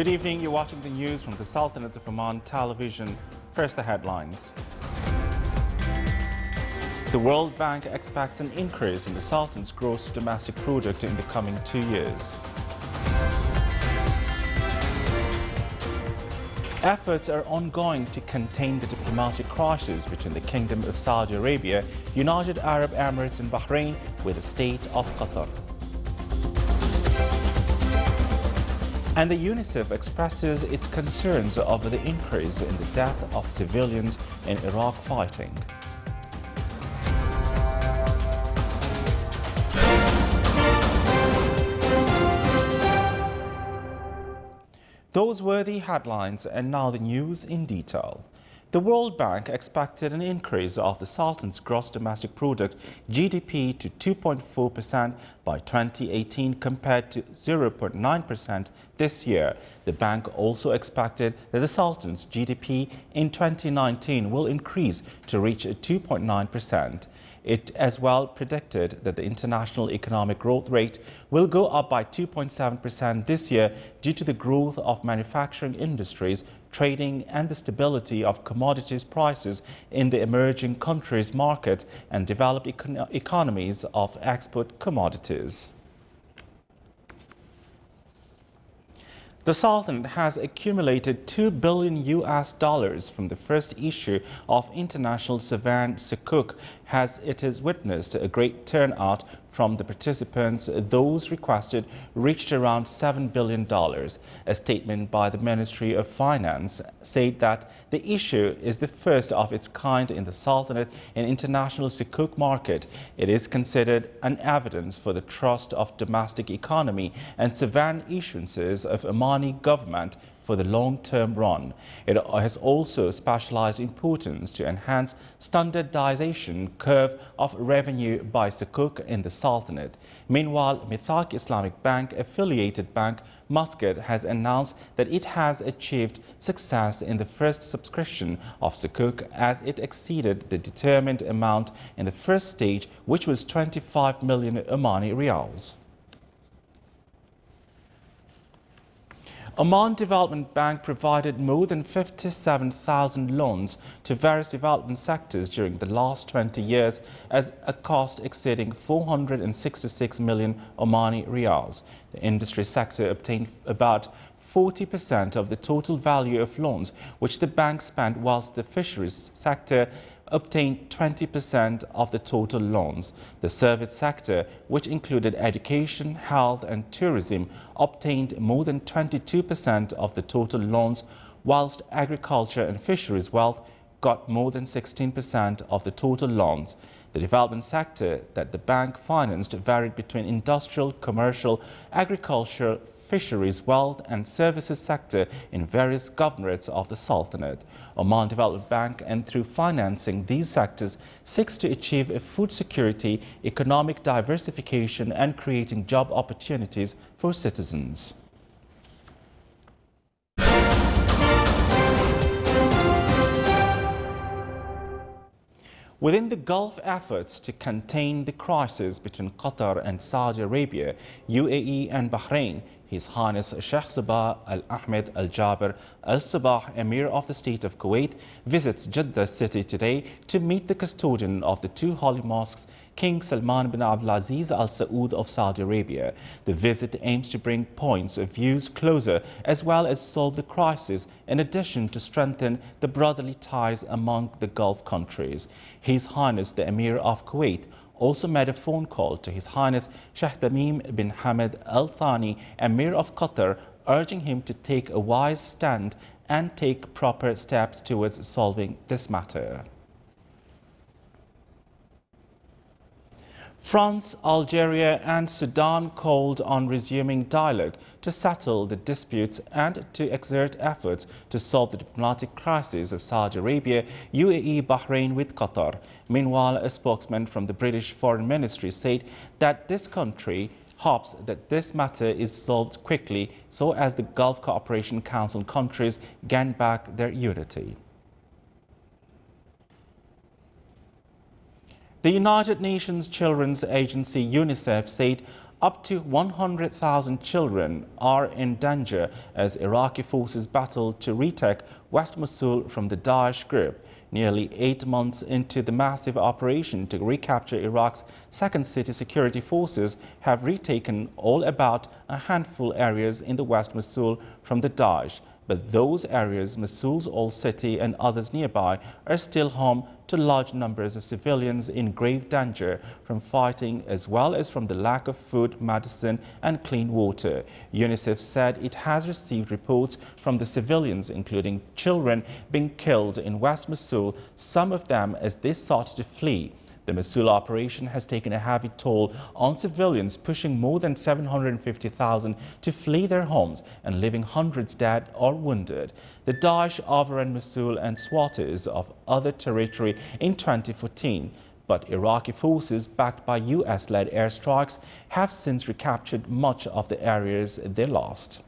Good evening. You're watching the news from the Sultanate of Oman television. First, the headlines. The World Bank expects an increase in the Sultan's gross domestic product in the coming 2 years. Efforts are ongoing to contain the diplomatic crisis between the Kingdom of Saudi Arabia, United Arab Emirates and Bahrain with the state of Qatar. And the UNICEF expresses its concerns over the increase in the death of civilians in Iraq fighting. Those were the headlines, and now the news in detail. The World Bank expected an increase of the Sultan's gross domestic product (GDP) to 2.4% by 2018 compared to 0.9% this year. The bank also expected that the Sultan's GDP in 2019 will increase to reach 2.9%. It as well predicted that the international economic growth rate will go up by 2.7% this year due to the growth of manufacturing industries, trading and the stability of commodities prices in the emerging countries' markets and developed economies of export commodities. The Sultan has accumulated $2 billion from the first issue of International Sovereign Sukuk, as it has witnessed a great turnout from the participants. Those requested reached around $7 billion. A statement by the Ministry of Finance said that the issue is the first of its kind in the Sultanate and international Sukuk market. It is considered an evidence for the trust of domestic economy and sovereign issuances of Omani government for the long-term run. It has also specialized importance to enhance standardization curve of revenue by Sukuk in the Sultanate. Meanwhile, Mithaq Islamic Bank affiliated bank Muscat has announced that it has achieved success in the first subscription of Sukuk as it exceeded the determined amount in the first stage, which was 25 million Omani riyals. Oman Development Bank provided more than 57,000 loans to various development sectors during the last 20 years as a cost exceeding 466 million Omani riyals. The industry sector obtained about 40% of the total value of loans which the bank spent, whilst the fisheries sector obtained 20% of the total loans. The service sector, which included education, health and tourism, obtained more than 22% of the total loans, whilst agriculture and fisheries wealth got more than 16% of the total loans. The development sector that the bank financed varied between industrial, commercial, agriculture, fisheries, wealth and services sector in various governorates of the Sultanate. Oman Development Bank, and through financing these sectors, seeks to achieve a food security, economic diversification and creating job opportunities for citizens. Within the Gulf efforts to contain the crisis between Qatar and Saudi Arabia, UAE and Bahrain, His Highness Sheikh Sabah Al Ahmed Al Jaber Al Sabah, Emir of the State of Kuwait, visits Jeddah city today to meet the custodian of the two holy mosques, King Salman bin Abdulaziz Al Saud of Saudi Arabia. The visit aims to bring points of views closer as well as solve the crisis, in addition to strengthen the brotherly ties among the Gulf countries. His Highness the Emir of Kuwait also made a phone call to His Highness Sheikh Tamim bin Hamad Al Thani, Emir of Qatar, urging him to take a wise stand and take proper steps towards solving this matter. France, Algeria and Sudan called on resuming dialogue to settle the disputes and to exert efforts to solve the diplomatic crisis of Saudi Arabia, UAE, Bahrain with Qatar. Meanwhile, a spokesman from the British Foreign Ministry said that this country hopes that this matter is solved quickly so as the Gulf Cooperation Council countries gain back their unity. The United Nations Children's Agency UNICEF said Up to 100,000 children are in danger as Iraqi forces battle to retake West Mosul from the Daesh group. Nearly 8 months into the massive operation to recapture Iraq's second city, security forces have retaken all about a handful areas in the West Mosul from the Daesh. But those areas, Mosul's old city and others nearby, are still home to large numbers of civilians in grave danger from fighting as well as from the lack of food, medicine and clean water. UNICEF said it has received reports from the civilians, including children, being killed in West Mosul, some of them as they sought to flee. The Mosul operation has taken a heavy toll on civilians, pushing more than 750,000 to flee their homes and leaving hundreds dead or wounded. The Daesh overran Mosul and swathes of other territory in 2014. But Iraqi forces, backed by US-led airstrikes, have since recaptured much of the areas they lost.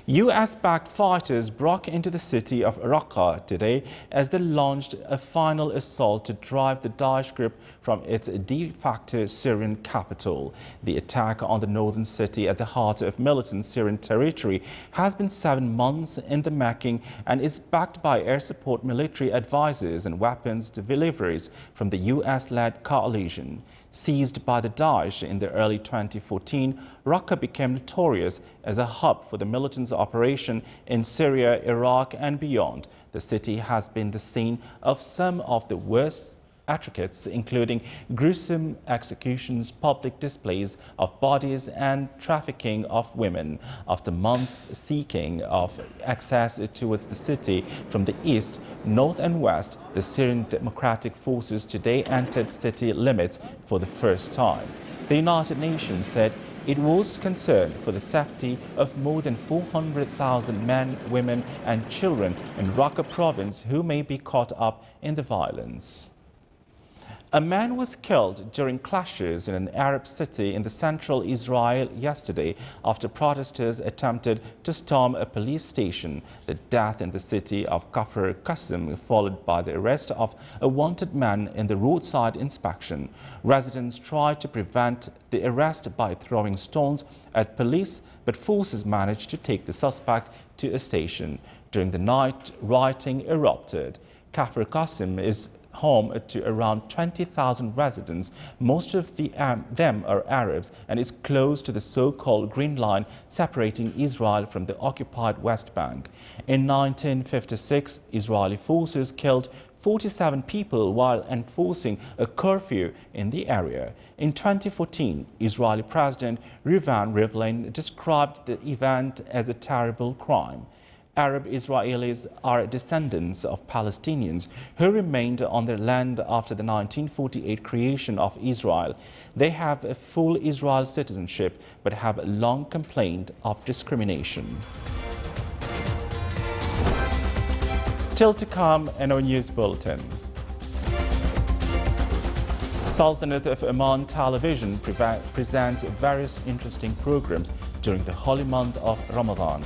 US-backed fighters broke into the city of Raqqa today as they launched a final assault to drive the Daesh group from its de facto Syrian capital. The attack on the northern city at the heart of militant Syrian territory has been 7 months in the making and is backed by air support military advisors and weapons deliveries from the US-led coalition. Seized by the Daesh in the early 2014, Raqqa became notorious as a hub for the militants' operation in Syria, Iraq and beyond. The city has been the scene of some of the worst atrocities, including gruesome executions, public displays of bodies and trafficking of women. After months seeking of access towards the city from the east, north and west, the Syrian Democratic Forces today entered city limits for the first time. The United Nations said it was concerned for the safety of more than 400,000 men, women and children in Raqqa province who may be caught up in the violence. A man was killed during clashes in an Arab city in the central Israel yesterday after protesters attempted to storm a police station. The death in the city of Kafr Qasim followed by the arrest of a wanted man in the roadside inspection. Residents tried to prevent the arrest by throwing stones at police, but forces managed to take the suspect to a station. During the night, rioting erupted. Kafr Qasim is home to around 20,000 residents. Most of them are Arabs and is close to the so-called Green Line separating Israel from the occupied West Bank. In 1956, Israeli forces killed 47 people while enforcing a curfew in the area. In 2014, Israeli President Reuven Rivlin described the event as a terrible crime. Arab Israelis are descendants of Palestinians who remained on their land after the 1948 creation of Israel. They have a full Israel citizenship but have long complained of discrimination. Still to come in our news bulletin. Sultanate of Oman Television presents various interesting programs during the holy month of Ramadan.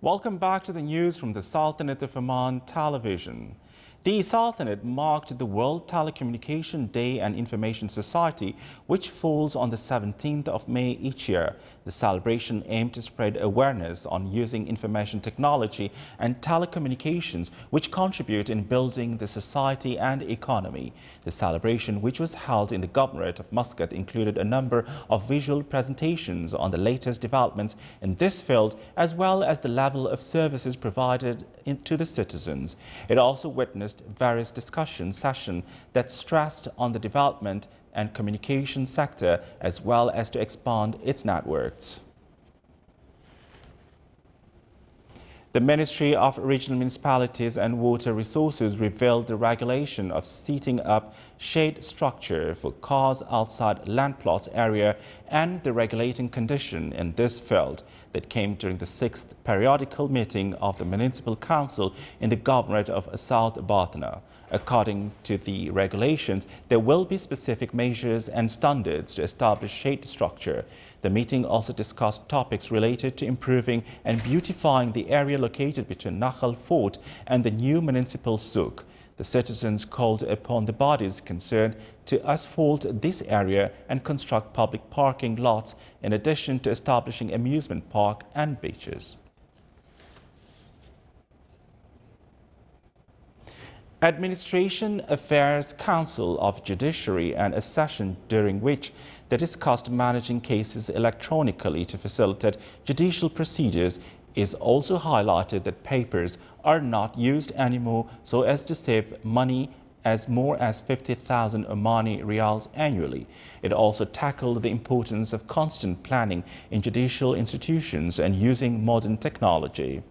Welcome back to the news from the Sultanate of Oman Television. The Sultanate marked the World Telecommunication Day and Information Society, which falls on the 17th of May each year. The celebration aimed to spread awareness on using information technology and telecommunications, which contribute in building the society and economy. The celebration, which was held in the Governorate of Muscat, included a number of visual presentations on the latest developments in this field, as well as the level of services provided to the citizens. It also witnessed various discussion sessions that stressed on the development and communication sector as well as to expand its networks. The Ministry of Regional Municipalities and Water Resources revealed the regulation of setting up shade structure for cars outside land plots area and the regulating condition in this field that came during the 6th periodical meeting of the Municipal Council in the Governorate of South Batna. According to the regulations, there will be specific measures and standards to establish shade structure. The meeting also discussed topics related to improving and beautifying the area located between Nakhal Fort and the new municipal souk. The citizens called upon the bodies concerned to asphalt this area and construct public parking lots in addition to establishing amusement park and beaches. Administration Affairs Council of Judiciary and a session during which they discussed managing cases electronically to facilitate judicial procedures is also highlighted that papers are not used anymore so as to save money as more as 50,000 Omani Riyals annually. It also tackled the importance of constant planning in judicial institutions and using modern technology.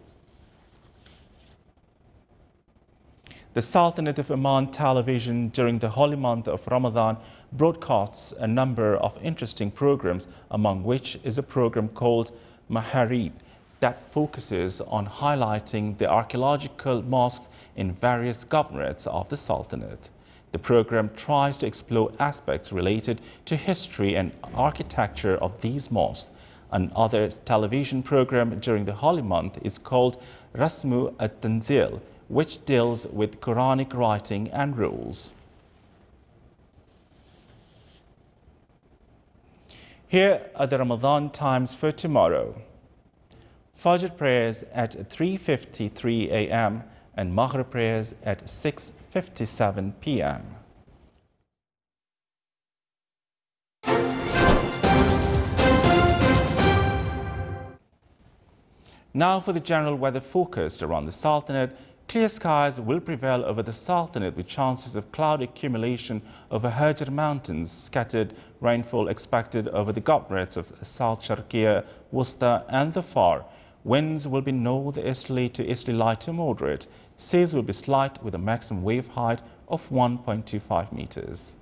The Sultanate of Oman television during the holy month of Ramadan broadcasts a number of interesting programs, among which is a program called Maharib that focuses on highlighting the archaeological mosques in various governorates of the Sultanate. The program tries to explore aspects related to history and architecture of these mosques. Another television program during the holy month is called Rasmu at-Tanzil, which deals with Quranic writing and rules. Here are the Ramadan times for tomorrow. Fajr prayers at 3:53 a.m. and Maghrib prayers at 6:57 p.m. Now for the general weather forecast around the Sultanate. Clear skies will prevail over the Sultanate with chances of cloud accumulation over Hajar Mountains. Scattered rainfall expected over the governorates of South Sharqiya, Wusta and the Far. Winds will be northeasterly to easterly light to moderate. Seas will be slight with a maximum wave height of 1.25 meters.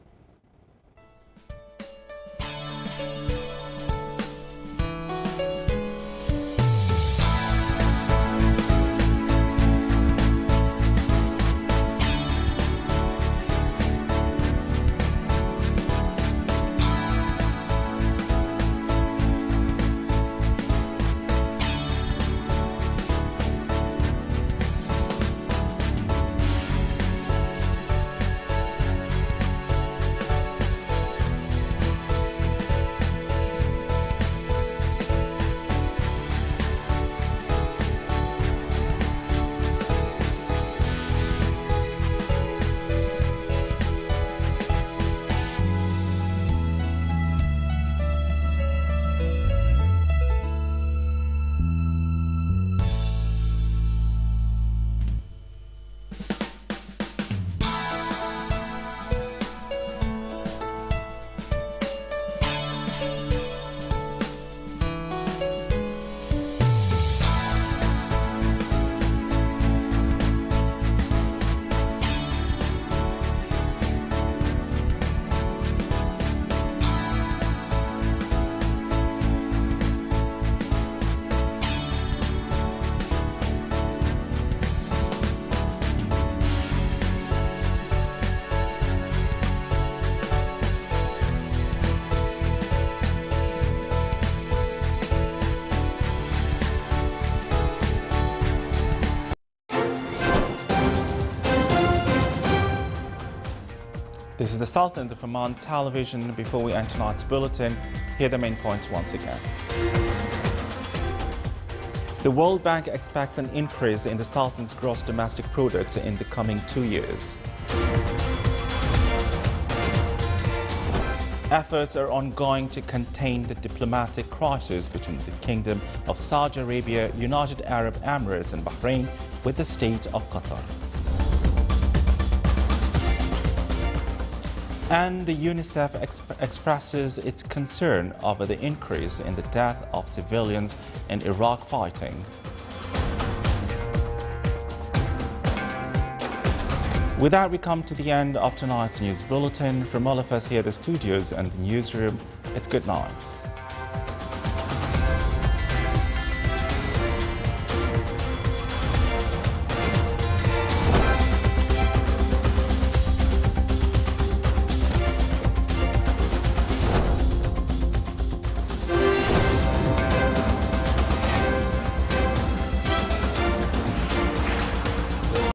This is the Sultanate of Oman television. Before we end tonight's bulletin, here are the main points once again. The World Bank expects an increase in the Sultan's gross domestic product in the coming 2 years. Efforts are ongoing to contain the diplomatic crisis between the Kingdom of Saudi Arabia, United Arab Emirates and Bahrain with the state of Qatar. And the UNICEF expresses its concern over the increase in the death of civilians in Iraq fighting. With that, we come to the end of tonight's news bulletin. From all of us here at the studios and the newsroom, it's good night.